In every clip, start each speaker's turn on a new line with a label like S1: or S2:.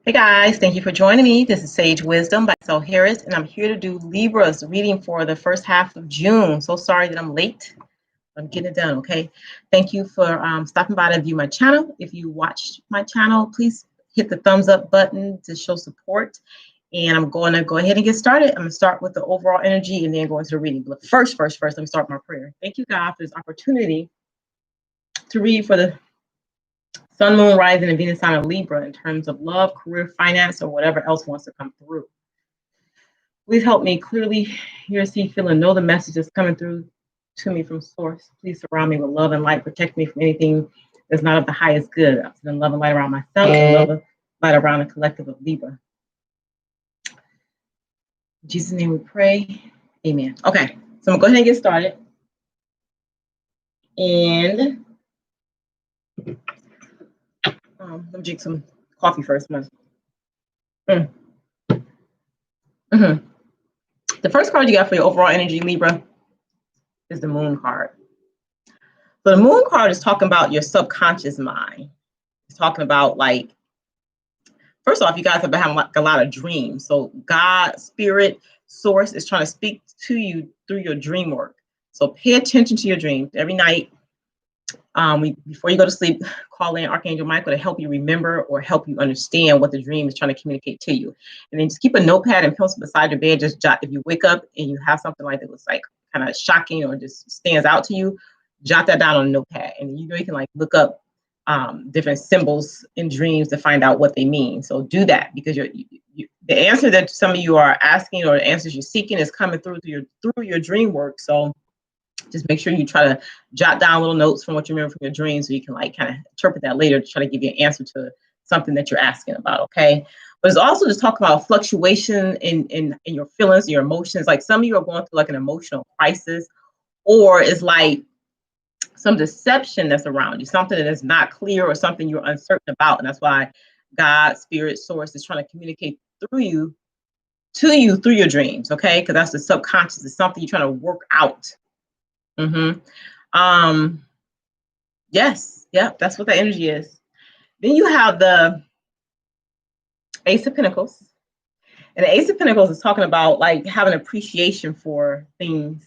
S1: Hey guys, thank you for joining me. This is Sage Wisdom by Sel Harris, and I'm here to do Libra's reading for the first half of June. So sorry that I'm late. I'm getting it done, okay? Thank you for stopping by to view my channel. If you watched my channel, please hit the thumbs up button to show support. And I'm going to go ahead and get started. I'm going to start with the overall energy and then go into the reading. But first, let me start my prayer. Thank you, God, for this opportunity to read for the Sun, Moon, Rising, and Venus sign of Libra in terms of love, career, finance, or whatever else wants to come through. Please help me clearly hear, see, feel, and know the message that's coming through to me from source. Please surround me with love and light. Protect me from anything that's not of the highest good. I send love and light around myself and love and light around the collective of Libra. In Jesus' name we pray. Amen. Okay, so I'm going to go ahead and get started. And let me drink some coffee first. The first card you got for your overall energy, Libra, is the Moon card. So the Moon card is talking about your subconscious mind. It's talking about, like, first off, you guys have been having like a lot of dreams. So God, spirit, source is trying to speak to you through your dream work. So pay attention to your dreams every night. Before you go to sleep, call in Archangel Michael to help you remember or help you understand what the dream is trying to communicate to you. And then just keep a notepad and pencil beside your bed. Just jot, if you wake up and you have something like that was like kind of shocking or just stands out to you, jot that down on a notepad. And you can like look up different symbols in dreams to find out what they mean. So do that, because the answer that some of you are asking or the answers you're seeking is coming through your dream work. So just make sure you try to jot down little notes from what you remember from your dreams, so you can like kind of interpret that later to try to give you an answer to something that you're asking about, okay? But it's also just talking about fluctuation in your feelings, your emotions. Like some of you are going through like an emotional crisis, or it's like some deception that's around you, something that is not clear or something you're uncertain about. And that's why God, spirit, source is trying to communicate through you, to you through your dreams, okay? Because that's the subconscious. It's something you're trying to work out. Yes, that's what the energy is. Then you have the Ace of Pentacles. And the Ace of Pentacles is talking about like having appreciation for things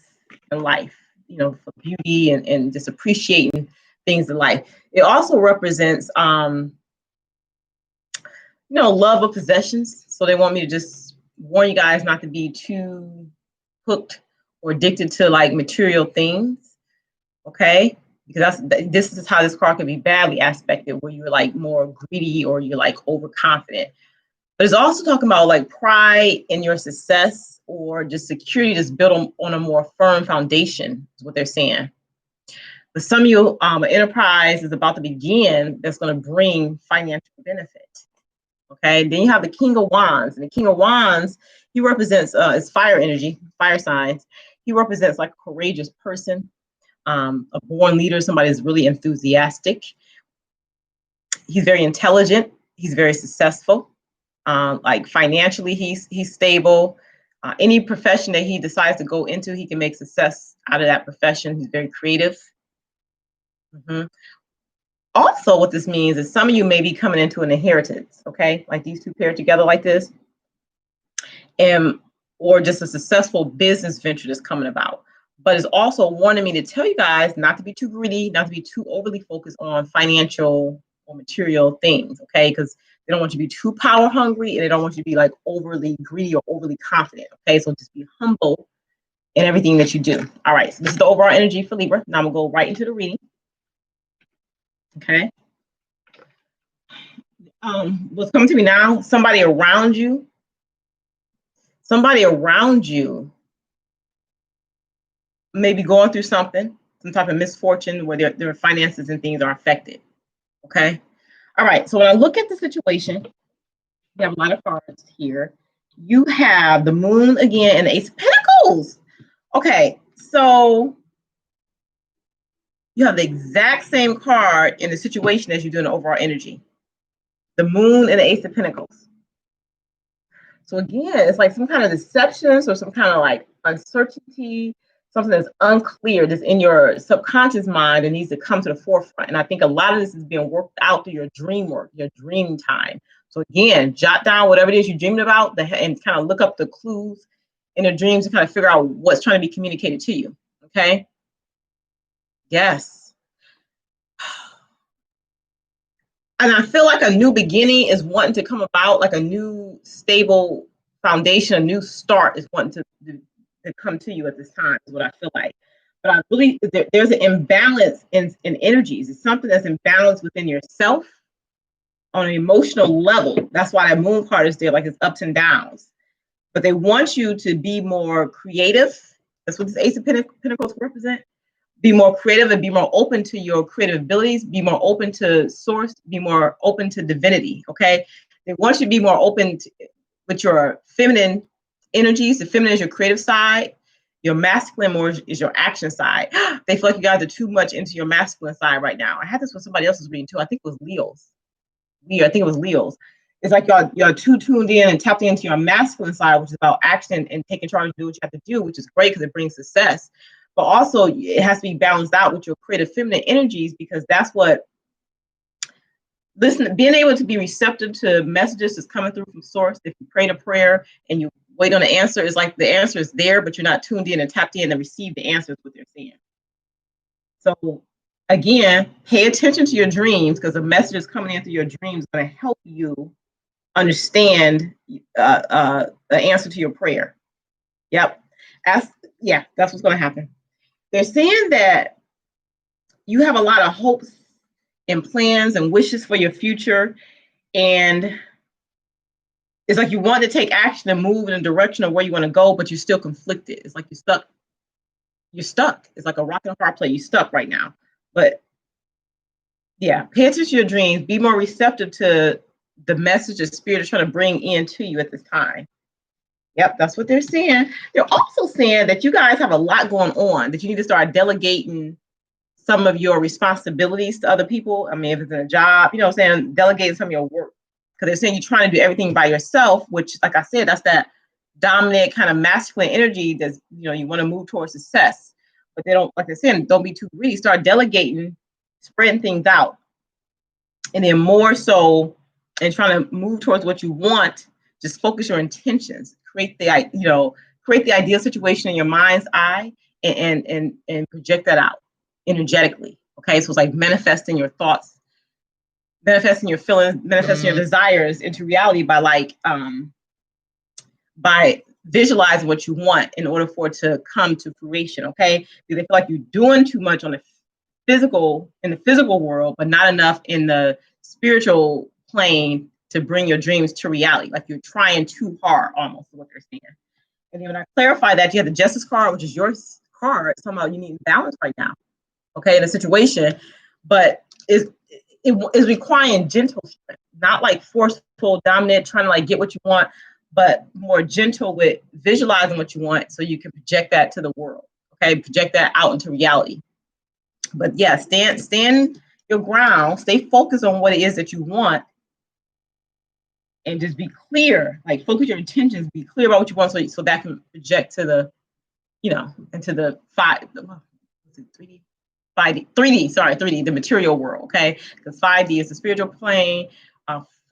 S1: in life, for beauty and just appreciating things in life. It also represents, love of possessions. So they want me to just warn you guys not to be too hooked or addicted to like material things, okay? Because this is how this card can be badly aspected, where you're like more greedy or you're like overconfident. But it's also talking about like pride in your success or just security that's built on a more firm foundation, is what they're saying. But some of you, an enterprise is about to begin that's going to bring financial benefit. Okay, then you have the King of Wands, and the King of Wands, he represents it's fire energy, fire signs. He represents like a courageous person, a born leader, somebody that's really enthusiastic. He's very intelligent. He's very successful. Like financially, he's stable. Any profession that he decides to go into, he can make success out of that profession. He's very creative. Also, what this means is some of you may be coming into an inheritance, okay? Like these two paired together like this, or just a successful business venture that's coming about. But it's also warning me to tell you guys not to be too greedy, not to be too overly focused on financial or material things, okay? Because they don't want you to be too power hungry, and they don't want you to be like overly greedy or overly confident, okay? So just be humble in everything that you do. All right, so this is the overall energy for Libra. Now I'm gonna go right into the reading. Okay. What's coming to me now? Somebody around you may be going through some type of misfortune where their finances and things are affected. Okay. All right. So when I look at the situation, we have a lot of cards here. You have the Moon again and the Ace of Pentacles. Okay. So you have the exact same card in the situation as you do in the overall energy. The Moon and the Ace of Pentacles. So again, it's like some kind of deception or some kind of like uncertainty, something that's unclear, that's in your subconscious mind that needs to come to the forefront. And I think a lot of this is being worked out through your dream work, your dream time. So again, jot down whatever it is you're dreaming about and kind of look up the clues in the dreams to kind of figure out what's trying to be communicated to you. Okay. Yes. And I feel like a new beginning is wanting to come about, like a new stable foundation, a new start is wanting to come to you at this time, is what I feel like. But I really, there's an imbalance in energies. It's something that's imbalanced within yourself on an emotional level. That's why that moon card is there, like it's ups and downs. But they want you to be more creative. That's what this Ace of Pentacles represent. Be more creative and be more open to your creative abilities, be more open to source, be more open to divinity, okay? They want you to be more open with your feminine energies. The feminine is your creative side. Your masculine more is your action side. They feel like you guys are too much into your masculine side right now. I had this with somebody else's reading too. I think it was Leo's. I think it was Leo's. It's like y'all too tuned in and tapped into your masculine side, which is about action and taking charge of do what you have to do, which is great because it brings success. But also it has to be balanced out with your creative feminine energies, because that's what, listen, being able to be receptive to messages that's coming through from source. If you pray a prayer and you wait on the answer, it's like the answer is there, but you're not tuned in and tapped in and receive the answers what they're saying. So again, pay attention to your dreams, because the messages coming in through your dreams are going to help you understand the answer to your prayer. Yep. That's what's going to happen. They're saying that you have a lot of hopes and plans and wishes for your future. And it's like you want to take action and move in a direction of where you want to go, but you're still conflicted. It's like you're stuck. You're stuck. It's like a rock and a hard place. You're stuck right now. But yeah, pay attention to your dreams. Be more receptive to the message the spirit is trying to bring into you at this time. Yep, that's what they're saying. They're also saying that you guys have a lot going on, that you need to start delegating some of your responsibilities to other people. I mean, if it's in a job, you know what I'm saying, delegating some of your work. Because they're saying you're trying to do everything by yourself, which, like I said, that's that dominant kind of masculine energy that's, you want to move towards success. But they don't, like they're saying, don't be too greedy. Start delegating, spreading things out. And then more so, and trying to move towards what you want, just focus your intentions. Create the ideal situation in your mind's eye and project that out energetically. Okay, so it's like manifesting your thoughts, manifesting your feelings, manifesting your desires into reality by visualizing what you want in order for it to come to fruition. Okay, because they feel like you're doing too much in the physical world, but not enough in the spiritual plane to bring your dreams to reality. Like you're trying too hard, almost, is what they're saying. And then when I clarify that, you have the Justice card, which is your card. Somehow you need balance right now, okay, in a situation, but it is requiring gentle strength, not like forceful, dominant, trying to like get what you want, but more gentle with visualizing what you want so you can project that to the world, okay, project that out into reality. But yeah, stand your ground, stay focused on what it is that you want, and just be clear, like focus your intentions, be clear about what you want so that can project to the, into the 3D, the material world, okay? Because 5D is the spiritual plane.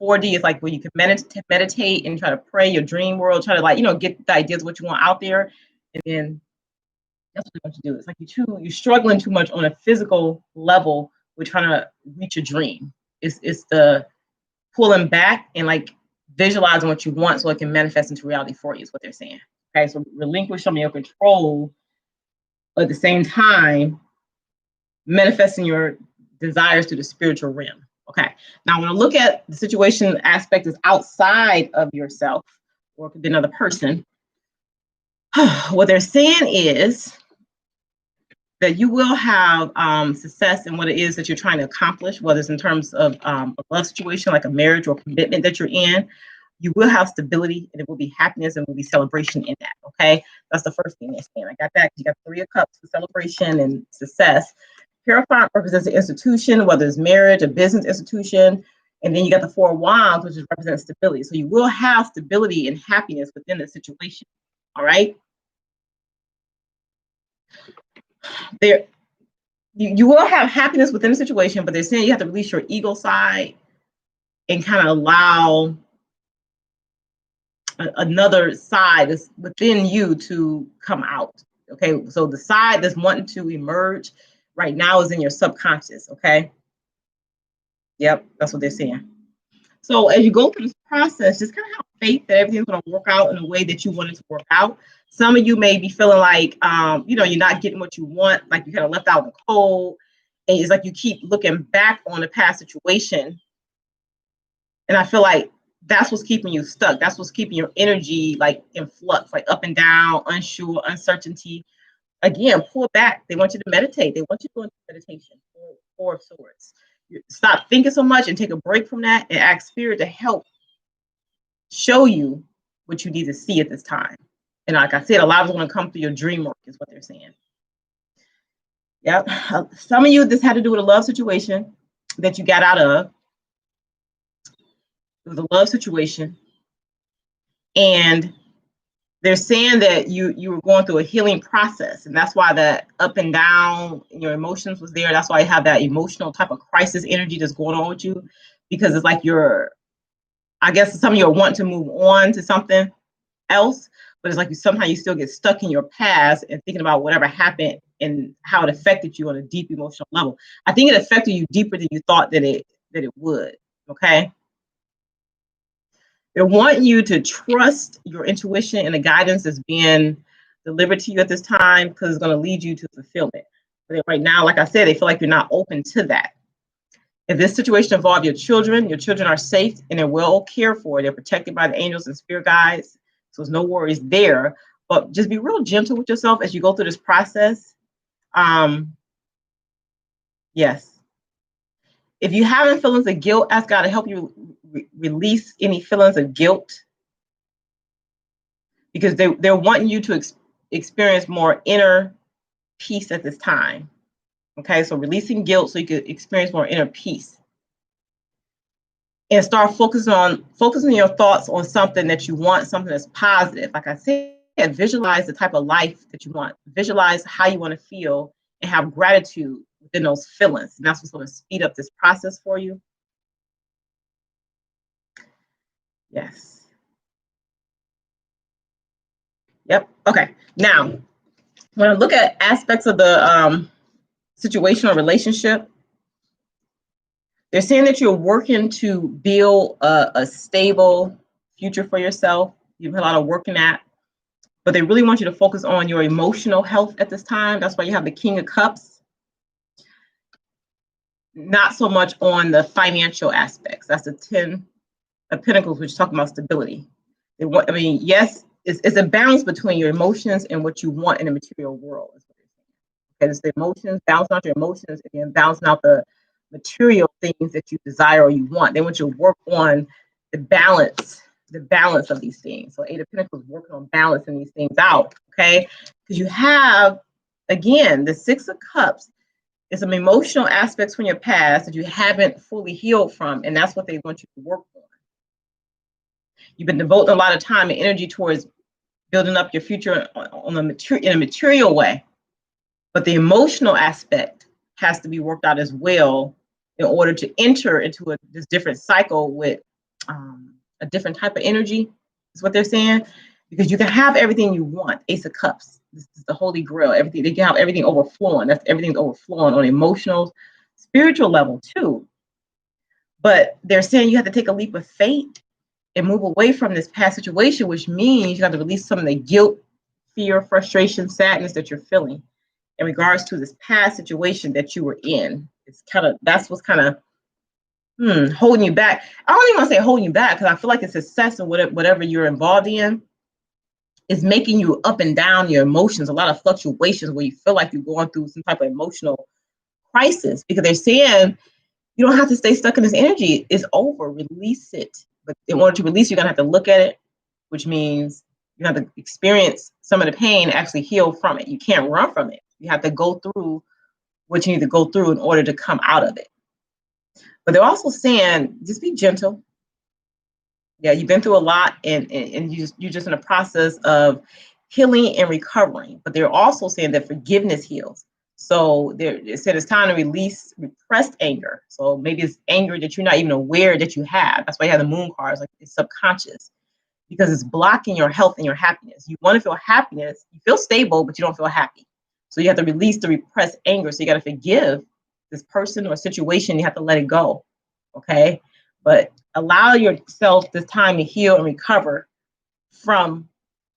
S1: 4D is like where you can meditate and try to pray your dream world, try to get the ideas of what you want out there. And then that's what they want you to do. It's like you're struggling too much on a physical level with trying to reach a dream. It's the pulling back and like visualizing what you want so it can manifest into reality for you is what they're saying. Okay, so relinquish some of your control, but at the same time, manifesting your desires through the spiritual realm. Okay, now when I look at the situation aspect is outside of yourself, or it could be another person, what they're saying is that you will have success in what it is that you're trying to accomplish, whether it's in terms of a love situation, like a marriage or commitment that you're in. You will have stability, and it will be happiness, and will be celebration in that. Okay, that's the first thing they're saying. I got that. You got 3 of Cups for celebration and success. Hierophant represents an institution, whether it's marriage, a business institution, and then you got the 4 of Wands, which represents stability. So you will have stability and happiness within the situation. All right. There, you will have happiness within the situation, but they're saying you have to release your ego side and kind of allow another side that's within you to come out. Okay, so the side that's wanting to emerge right now is in your subconscious. Okay, yep, that's what they're saying. So as you go through this process, just kind of have faith that everything's going to work out in a way that you want it to work out. Some of you may be feeling like, you're not getting what you want, like you kind of left out in the cold. And it's like you keep looking back on the past situation. And I feel like that's what's keeping you stuck. That's what's keeping your energy like in flux, like up and down, unsure, uncertainty. Again, pull back. They want you to meditate. They want you to go into meditation, Four of Swords. Stop thinking so much and take a break from that and ask Spirit to help show you what you need to see at this time. And like I said, a lot of it's going to come through your dream work is what they're saying. Yep. Some of you, this had to do with a love situation that you got out of. It was a love situation. And they're saying that you were going through a healing process. And that's why that up and down in your emotions was there. That's why you have that emotional type of crisis energy that's going on with you. Because it's like I guess some of you are wanting to move on to something else, but it's like sometimes you still get stuck in your past and thinking about whatever happened and how it affected you on a deep emotional level. I think it affected you deeper than you thought that it would. Okay. They want you to trust your intuition and the guidance that's being delivered to you at this time because it's going to lead you to fulfillment. But right now, like I said, they feel like you're not open to that. If this situation involves your children are safe and they're well cared for. They're protected by the angels and spirit guides. So there's no worries there. But just be real gentle with yourself as you go through this process. Yes. If you having feelings of guilt, ask God to help you release any feelings of guilt. Because they're wanting you to experience more inner peace at this time. Okay, so releasing guilt so you could experience more inner peace. And start focusing your thoughts on something that you want, something that's positive. Like I said, visualize the type of life that you want. Visualize how you want to feel and have gratitude within those feelings. And that's what's going to speed up this process for you. Yes. Yep. Okay. Now, when I look at aspects of the situational relationship, they're saying that you're working to build a stable future for yourself. You've had a lot of work in that, but they really want you to focus on your emotional health at this time. That's why you have the King of Cups. Not so much on the financial aspects. That's the 10 of Pentacles, which is talking about stability. Yes, it's a balance between your emotions and what you want in the material world. Okay, it's the emotions, balancing out your emotions, and then balancing out the material things that you desire or you want. They want you to work on the balance of these things. So 8 of Pentacles working on balancing these things out, okay? Because you have, again, the 6 of Cups is some emotional aspects from your past that you haven't fully healed from, and that's what they want you to work on. You've been devoting a lot of time and energy towards building up your future in a material way, but the emotional aspect has to be worked out as well in order to enter into this different cycle with a different type of energy, is what they're saying. Because you can have everything you want. Ace of Cups. This is the Holy Grail. Everything, they can have everything overflowing. Everything's overflowing on emotional, spiritual level too. But they're saying you have to take a leap of faith and move away from this past situation, which means you have to release some of the guilt, fear, frustration, sadness that you're feeling in regards to this past situation that you were in. That's what's kind of holding you back. I don't even want to say holding you back because I feel like the success of whatever you're involved in is making you up and down your emotions, a lot of fluctuations where you feel like you're going through some type of emotional crisis, because they're saying you don't have to stay stuck in this energy. It's over. Release it. But in order to release, you're going to have to look at it, which means you have to experience some of the pain and actually heal from it. You can't run from it. You have to go through what you need to go through in order to come out of it. But they're also saying, just be gentle. Yeah, you've been through a lot, and you're just in a process of healing and recovering. But they're also saying that forgiveness heals. So it said it's time to release repressed anger. So maybe it's anger that you're not even aware that you have. That's why you have the moon cards, like it's subconscious, because it's blocking your health and your happiness. You want to feel happiness, you feel stable, but you don't feel happy. So you have to release the repressed anger. So you got to forgive this person or situation. You have to let it go. Okay. But allow yourself this time to heal and recover from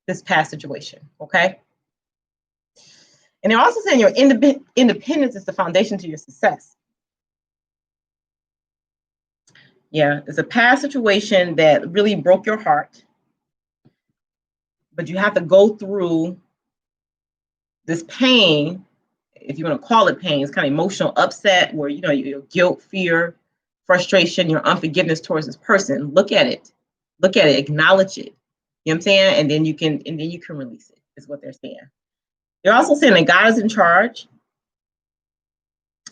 S1: this past situation. Okay. And they're also saying your independence is the foundation to your success. Yeah, it's a past situation that really broke your heart, but you have to go through this pain, if you want to call it pain. It's kind of emotional upset where, you know, your guilt, fear, frustration, your unforgiveness towards this person. Look at it, acknowledge it. You know what I'm saying? And then you can release it, is what they're saying. They're also saying that God is in charge.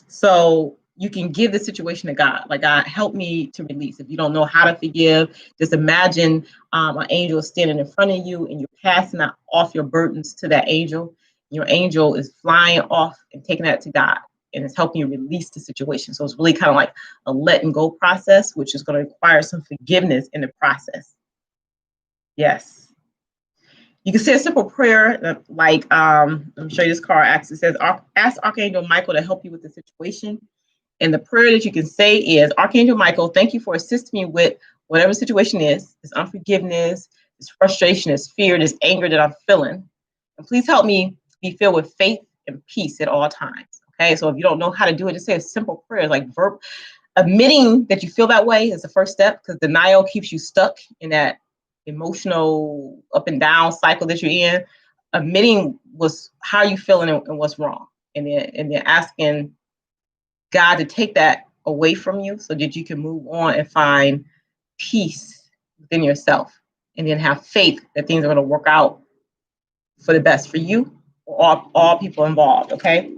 S1: So you can give the situation to God. Like, God, help me to release. If you don't know how to forgive, just imagine an angel standing in front of you and you're passing off your burdens to that angel. Your angel is flying off and taking that to God, and it's helping you release the situation. So it's really kind of like a letting go process, which is going to require some forgiveness in the process. Yes. You can say a simple prayer, like, let me show you this card. Actually says, ask Archangel Michael to help you with the situation. And the prayer that you can say is, Archangel Michael, thank you for assisting me with whatever situation is, this unforgiveness, this frustration, this fear, this anger that I'm feeling. And please help me be filled with faith and peace at all times. Okay, so if you don't know how to do it, just say a simple prayer, like admitting that you feel that way is the first step, because denial keeps you stuck in that emotional up and down cycle that you're in. Admitting how you feeling and what's wrong, and then asking God to take that away from you so that you can move on and find peace within yourself, and then have faith that things are going to work out for the best for you or all people involved. Okay.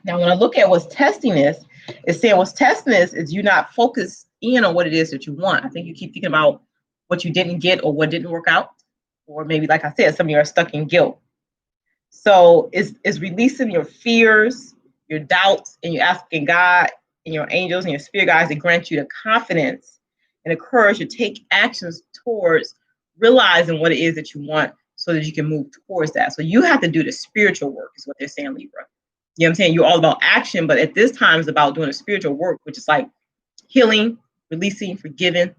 S1: Now, when I look at what's testing this, it's saying what's testing this is you not focused in on what it is that you want. I think you keep thinking about what you didn't get or what didn't work out, or maybe, like I said, some of you are stuck in guilt. So it's releasing your fears, your doubts, and you're asking God and your angels and your spirit guides to grant you the confidence and the courage to take actions towards realizing what it is that you want, so that you can move towards that. So you have to do the spiritual work, is what they're saying, Libra. You know what I'm saying? You're all about action, but at this time it's about doing the spiritual work, which is like healing, releasing, forgiving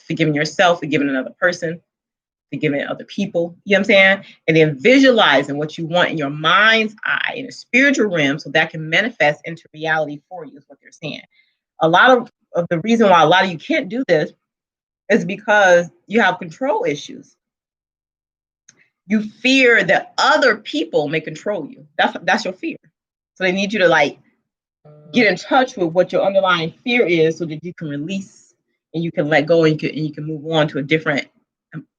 S1: yourself, forgiving another person, forgiving other people. You know what I'm saying? And then visualizing what you want in your mind's eye in a spiritual realm, so that can manifest into reality for you, is what they're saying. A lot of the reason why a lot of you can't do this is because you have control issues. You fear that other people may control you. That's your fear. So they need you to like get in touch with what your underlying fear is, so that you can release and you can let go, and you can move on to a different,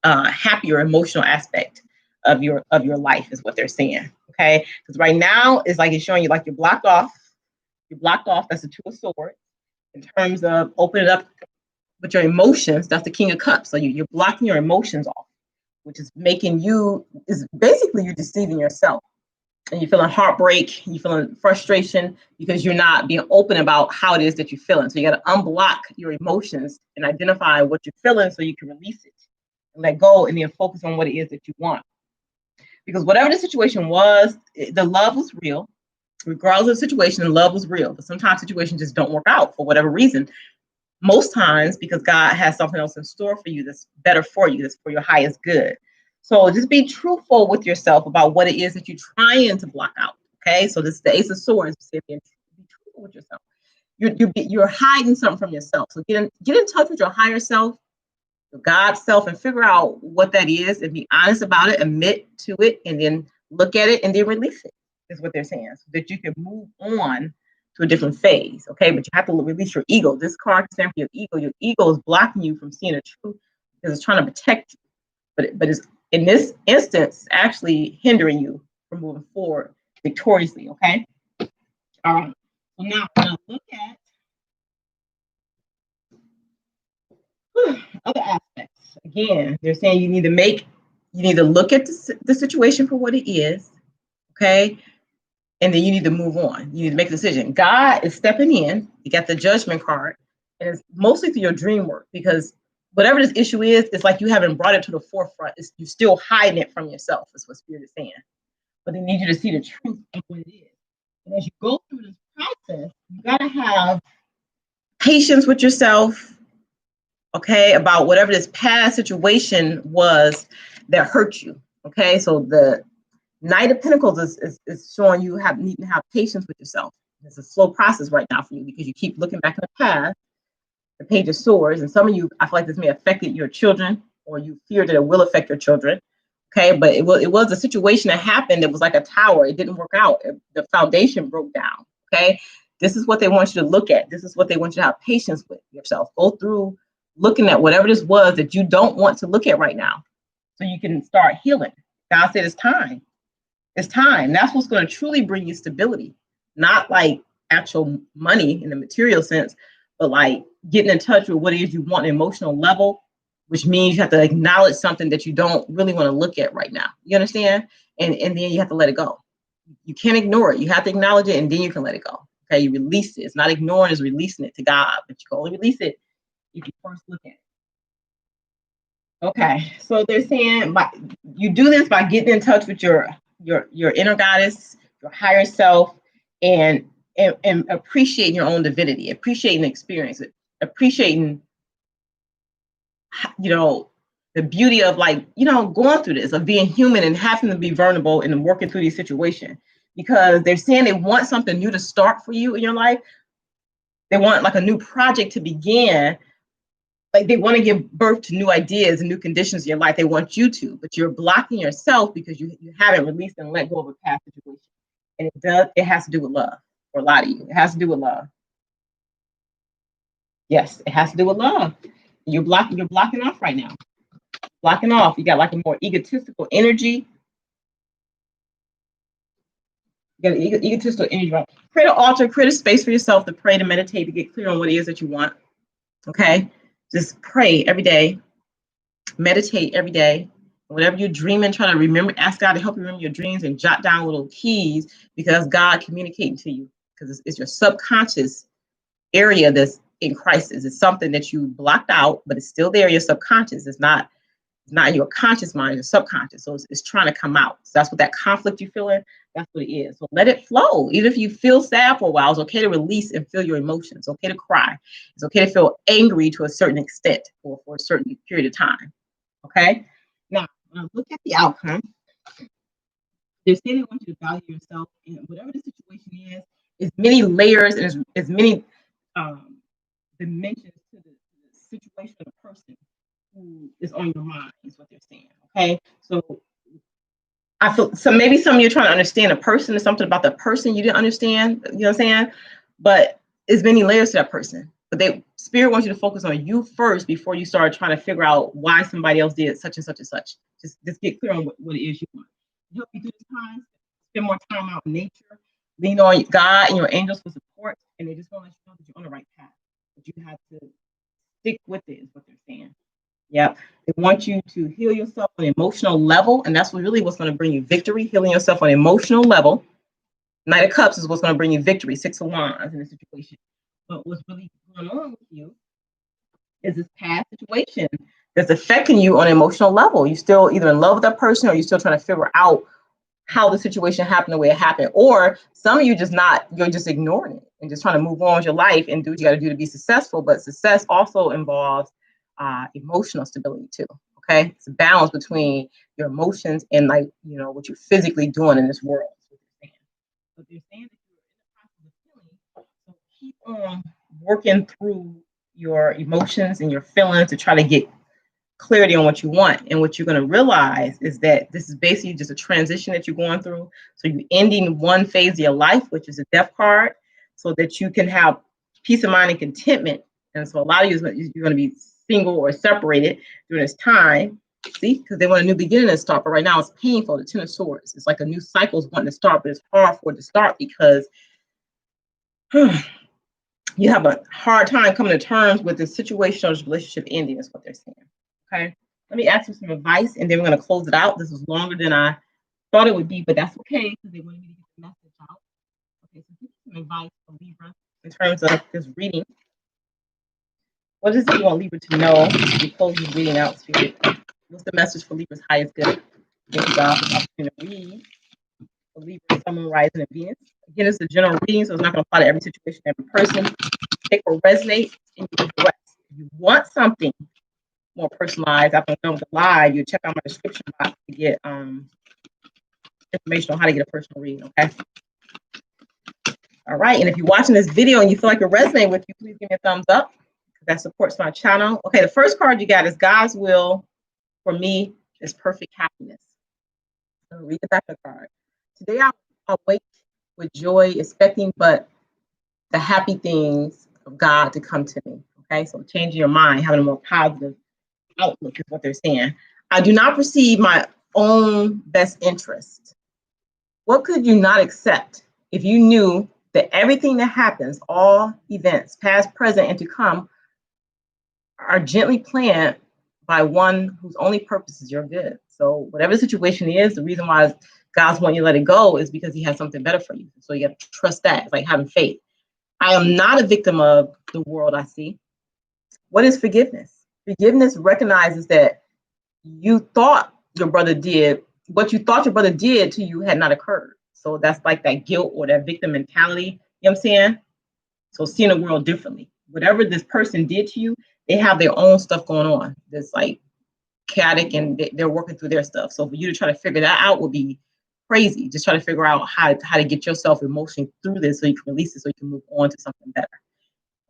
S1: happier emotional aspect of your life, is what they're saying. Okay, because right now it's like it's showing you like you're blocked off. You're blocked off. That's the Two of Swords. In terms of opening up with your emotions, that's the King of Cups. So you're blocking your emotions off, which is basically you're deceiving yourself. And you're feeling heartbreak, you're feeling frustration, because you're not being open about how it is that you're feeling. So you got to unblock your emotions and identify what you're feeling, so you can release it and let go, and then focus on what it is that you want. Because whatever the situation was, the love was real. Regardless of the situation, the love was real. But sometimes situations just don't work out for whatever reason. Most times because God has something else in store for you that's better for you, that's for your highest good. So just be truthful with yourself about what it is that you're trying to block out. Okay, so this is the Ace of Swords. Be truthful with yourself. You're hiding something from yourself. So get in touch with your higher self, your God self, and figure out what that is, and be honest about it, admit to it, and then look at it, and then release it, is what they're saying, so that you can move on to a different phase. Okay, but you have to release your ego. This card stands for your ego. Your ego is blocking you from seeing the truth, because it's trying to protect you. But it's, in this instance, actually hindering you from moving forward victoriously. Okay. All right. So now we're gonna look at other aspects. Again, they're saying you need to make You need to look at the situation for what it is, okay? And then you need to move on. You need to make a decision. God is stepping in. You got the judgment card. And it's mostly through your dream work, because whatever this issue is, it's like you haven't brought it to the forefront. You're still hiding it from yourself, is what Spirit is saying. But they need you to see the truth of what it is. And as you go through this process, you got to have patience with yourself, okay, about whatever this past situation was that hurt you, okay? So the Knight of Pentacles is showing you need to have patience with yourself. It's a slow process right now for you because you keep looking back in the past. The Page of Swords, and some of you, I feel like this may have affected your children, or you fear that it will affect your children. Okay, but it was a situation that happened. It was like a tower. It didn't work out. The foundation broke down. Okay, this is what they want you to look at. This is what they want you to have patience with yourself. Go through looking at whatever this was that you don't want to look at right now, so you can start healing. God said it's time. It's time. That's what's going to truly bring you stability, not like actual money in the material sense, but like getting in touch with what it is you want on an emotional level, which means you have to acknowledge something that you don't really want to look at right now. You understand? And then you have to let it go. You can't ignore it. You have to acknowledge it, and then you can let it go. Okay, you release it. It's not ignoring, it's releasing it to God, but you can only release it if you first look at it. Okay, so they're saying you do this by getting in touch with your inner goddess, your higher self, and appreciating your own divinity, appreciating the experience, appreciating, the beauty of going through this, of being human and having to be vulnerable and working through these situations, because they're saying they want something new to start for you in your life. They want like a new project to begin. Like they want to give birth to new ideas and new conditions in your life. They want you to, but you're blocking yourself because you haven't released and let go of a past situation. And it has to do with love for a lot of you. It has to do with love. Yes, it has to do with love. You're blocking off right now. Blocking off. You got like a more egotistical energy. You got an egotistical energy, right? Create an altar, create a space for yourself to pray, to meditate, to get clear on what it is that you want. Okay? Just pray every day. Meditate every day. Whatever you're dreaming, try to remember, ask God to help you remember your dreams and jot down little keys, because God communicating to you, because it's your subconscious area that's in crisis. It's something that you blocked out, but it's still there. Your subconscious. It's not your conscious mind, your subconscious. So it's trying to come out. So that's what that conflict you're feeling, that's what it is. So let it flow. Even if you feel sad for a while, it's okay to release and feel your emotions. It's okay to cry. It's okay to feel angry to a certain extent or for a certain period of time. Okay? Now, look at the outcome. They're saying they want you to value yourself, and whatever the situation is many layers and as many dimensions to the situation of the person who is on your mind, is what they're saying. Okay, so I feel maybe some of you are trying to understand a person or something about the person you didn't understand. You know what I'm saying? But it's many layers to that person. But Spirit wants you to focus on you first before you start trying to figure out why somebody else did such and such and such. Just get clear on what it is you want. Help you through this time. Spend more time out in nature. Lean on God and your angels for support, and they just want to let you know that you're on the right path. But you have to stick with it, is what they're saying. Yep. They want you to heal yourself on an emotional level, and that's what's going to bring you victory. Healing yourself on an emotional level. Knight of Cups is what's going to bring you victory. 6 of Wands in this situation. But what's really going on with you is this past situation that's affecting you on an emotional level. You're still either in love with that person, or you're still trying to figure out how the situation happened the way it happened. Or some of you you're just ignoring it and just trying to move on with your life and do what you got to do to be successful. But success also involves emotional stability too. Okay, it's a balance between your emotions and what you're physically doing in this world. But they're saying that you're in the process of healing, so keep on working through your emotions and your feelings to try to get clarity on what you want. And what you're going to realize is that this is basically just a transition that you're going through. So you're ending one phase of your life, which is a death card, so that you can have peace of mind and contentment. And so a lot of you, you're going to be single or separated during this time. See, because they want a new beginning to start, but right now it's painful. The Ten of Swords. It's like a new cycle is wanting to start, but it's hard for it to start because you have a hard time coming to terms with the situation or relationship ending, is what they're saying. Okay. Let me ask you some advice, and then we're going to close it out. This was longer than I thought it would be, but that's okay because they wanted me to get the message out. Okay, so give me some advice for Libra in terms of this reading. What does it want Libra to know? We close this reading out, Spirit. What's the message for Libra's highest good? Thank you, God, for the opportunity to read. For Libra, Sun, Rising, and Venus. Again, it's a general reading, so it's not going to apply to every situation, every person. Take what resonates and you rest. If you want something more personalized, after I'm done with the live, you check out my description box to get information on how to get a personal reading, okay? All right, and if you're watching this video and you feel like it resonates with you, please give me a thumbs up. That supports my channel. Okay, the first card you got is God's will for me is perfect happiness. So read the back of the card. Today I awake with joy, expecting but the happy things of God to come to me. Okay, so changing your mind, having a more positive outlook is what they're saying. I do not perceive my own best interest. What could you not accept if you knew that everything that happens, all events, past, present, and to come, are gently planned by one whose only purpose is your good? So whatever the situation is, the reason why God's wanting you to let it go is because he has something better for you. So you have to trust that. It's like having faith. I am not a victim of the world I see. What is forgiveness? Forgiveness recognizes that you thought your brother did, what you thought your brother did to you had not occurred. So that's like that guilt or that victim mentality. You know what I'm saying? So seeing the world differently. Whatever this person did to you, they have their own stuff going on. That's like chaotic and they're working through their stuff. So for you to try to figure that out would be crazy. Just try to figure out how to get yourself emotionally through this so you can release it so you can move on to something better.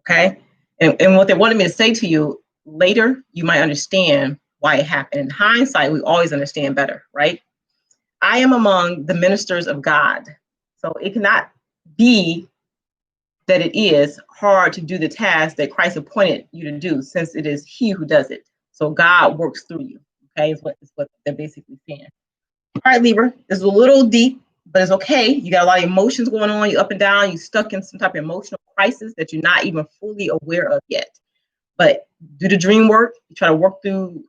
S1: Okay? And what they wanted me to say to you later, you might understand why it happened. In hindsight, we always understand better, right? I am among the ministers of God. So it cannot be that it is hard to do the task that Christ appointed you to do, since it is he who does it. So God works through you. Okay, is what they're basically saying. All right, Libra, this is a little deep, but it's okay. You got a lot of emotions going on. You're up and down. You're stuck in some type of emotional crisis that you're not even fully aware of yet. But do the dream work. You try to work through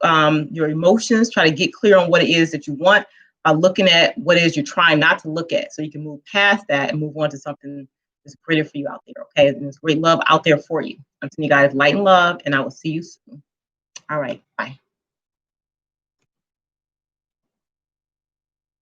S1: your emotions. Try to get clear on what it is that you want by looking at what it is you're trying not to look at, so you can move past that and move on to something that's greater for you out there. Okay, and there's great love out there for you. I'm sending you guys light and love, and I will see you soon. All right, bye.